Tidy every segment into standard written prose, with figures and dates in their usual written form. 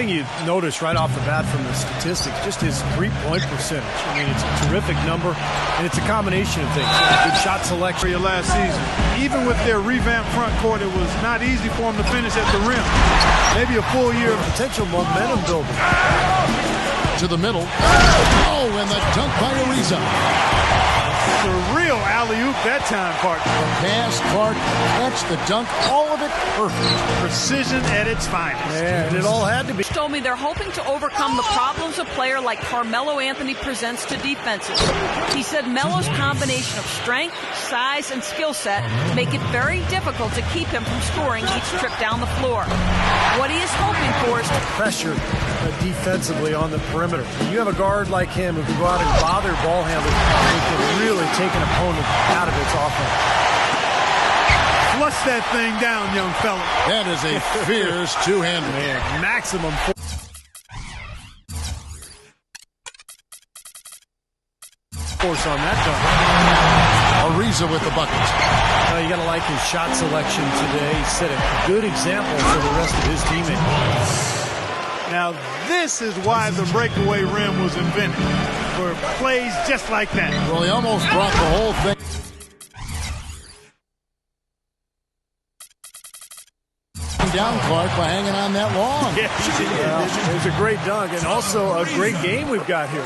You notice right off the bat from the statistics, just his three-point percentage. I mean, it's a terrific number, and it's a combination of things. Good shot selection. Last season, even with their revamped front court, it was not easy for him to finish at the rim. Maybe a full year of potential momentum building. To the middle. Oh, and the dunk by Ariza. The real alley-oop that time, partner. Pass, Clark, catch, the dunk, all of it perfect. Precision at its finest. Yeah, and it all had to be. Told me they're hoping to overcome the problems a player like Carmelo Anthony presents to defenses. He said Melo's combination of strength, size, and skill set make it very difficult to keep him from scoring each trip down the floor. What he is hoping for is pressure defensively on the perimeter. When you have a guard like him who can go out and bother ball handlers, he can really take an opponent out of its offense. Flush that thing down, young fella. That is a fierce two-hander. Man, maximum force on that dunk. Ariza with the bucket. You got to like his shot selection today. He set a good example for the rest of his teammates. Now, this is why the breakaway rim was invented, for plays just like that. Well, he almost brought the whole thing. Down Clark by hanging on that long. Yeah, it's a great dunk and also a great game we've got here.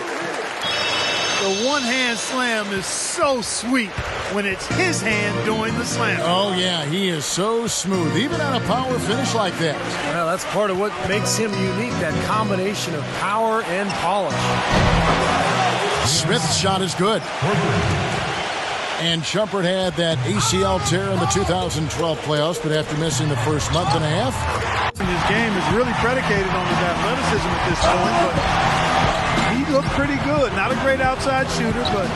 The one-hand slam is so sweet when it's his hand doing the slam. Oh, yeah, he is so smooth, even on a power finish like that. Well, that's part of what makes him unique, that combination of power and polish. Smith's shot is good. And Shumpert had that ACL tear in the 2012 playoffs, but after missing the first month and a half. His game is really predicated on his athleticism at this point, but he looked pretty good. Not a great outside shooter, but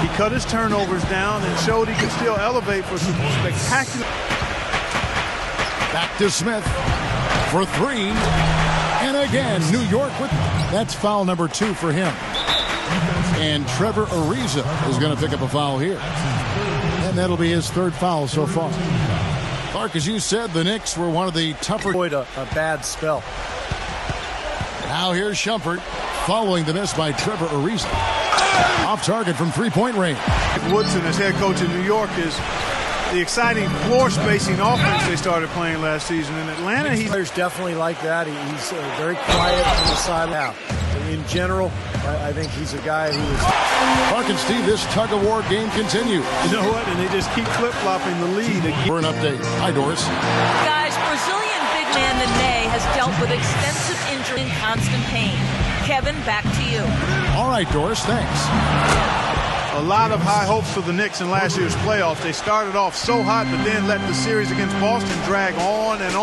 he cut his turnovers down and showed he could still elevate for some spectacular. Back to Smith for three. And again, New York with... That's foul number 2 for him. And Trevor Ariza is going to pick up a foul here. And that'll be his 3rd foul so far. Clark, as you said, the Knicks were one of the tougher... A bad spell. Now here's Shumpert following the miss by Trevor Ariza. Off target from three-point range. Woodson, as head coach in New York, is the exciting floor spacing offense they started playing last season. In Atlanta, players definitely like that. He's very quiet on the side. Now, in general, I think he's a guy who is... Clark and Steve, this tug-of-war game continues. You know what? And they just keep flip-flopping the lead again. For an update. Hi, Doris. Guys, Brazilian big man Nene has dealt with extensive injury and constant pain. Kevin, back to you. All right, Doris, thanks. A lot of high hopes for the Knicks in last year's playoffs. They started off so hot, but then let the series against Boston drag on, and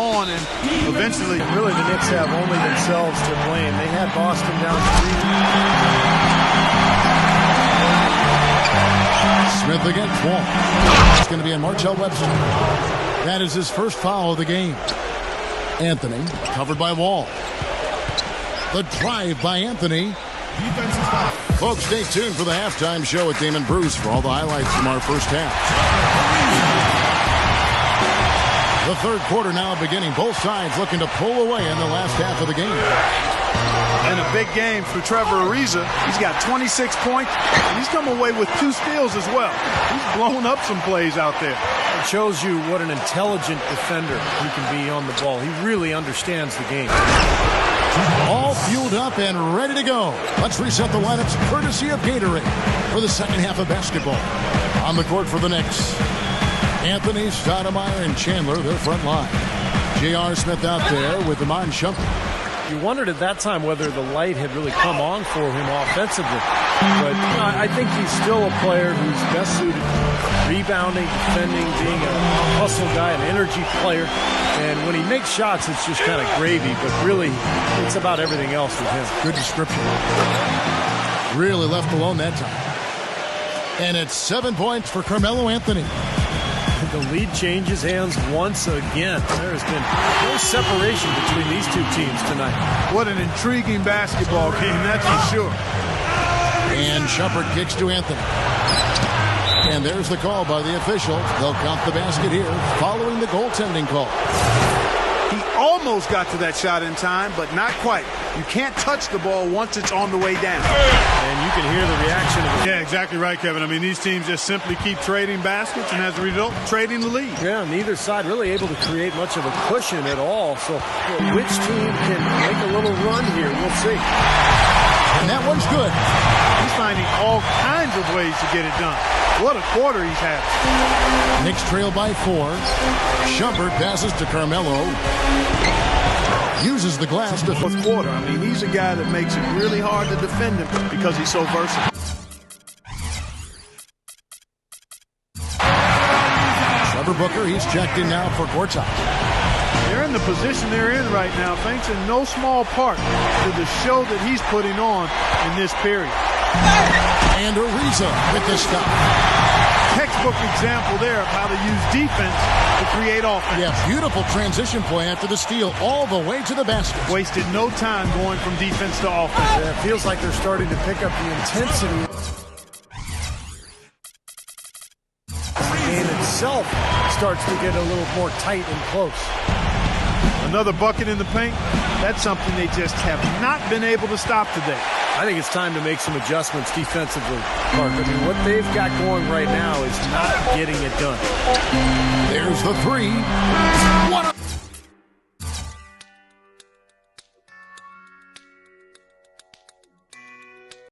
eventually... Really, the Knicks have only themselves to blame. They had Boston down 3. Smith against Wall. It's going to be on Marcel Webster. That is his first foul of the game. Anthony, covered by Wall. The drive by Anthony. Defensive foul. Folks, stay tuned for the halftime show with Damon Bruce for all the highlights from our first half. The third quarter now beginning. Both sides looking to pull away in the last half of the game. And a big game for Trevor Ariza. He's got 26 points, and he's come away with 2 steals as well. He's blown up some plays out there. It shows you what an intelligent defender he can be on the ball. He really understands the game. All fueled up and ready to go. Let's reset the lineups courtesy of Gatorade for the second half of basketball. On the court for the Knicks, Anthony, Stoudemire, and Chandler, their front line. J.R. Smith out there with Iman Shumpert. You wondered at that time whether the light had really come on for him offensively. But I think he's still a player who's best suited rebounding, defending, being a hustle guy, an energy player. And when he makes shots, it's just kind of gravy. But really, it's about everything else with him. Good description. Really left alone that time. And it's 7 points for Carmelo Anthony. The lead changes hands once again. There has been no separation between these two teams tonight. What an intriguing basketball game, that's for sure. And Shumpert kicks to Anthony. And there's the call by the official. They'll count the basket here following the goaltending call. He almost got to that shot in time, but not quite. You can't touch the ball once it's on the way down. And you can hear the reaction of the Yeah, exactly right, Kevin. I mean, these teams just simply keep trading baskets, and as a result, trading the lead. Yeah, neither side really able to create much of a cushion at all. So which team can make a little run here? We'll see. And that one's good. He's finding all kinds of ways to get it done. What a quarter he's had. Knicks trail by 4. Shumpert passes to Carmelo. Uses the glass to Fourth quarter. I mean, he's a guy that makes it really hard to defend him because he's so versatile. Trevor Booker. He's checked in now for Gortat. They're in the position they're in right now, thanks in no small part to the show that he's putting on in this period. And Ariza with the stop. Textbook example there of how to use defense to create offense. Yeah, beautiful transition play after the steal all the way to the basket. Wasted no time going from defense to offense. Yeah, it feels like they're starting to pick up the intensity. The game itself starts to get a little more tight and close. Another bucket in the paint. That's something they just have not been able to stop today. I think it's time to make some adjustments defensively, Clark. I mean, what they've got going right now is not getting it done. There's the three. What a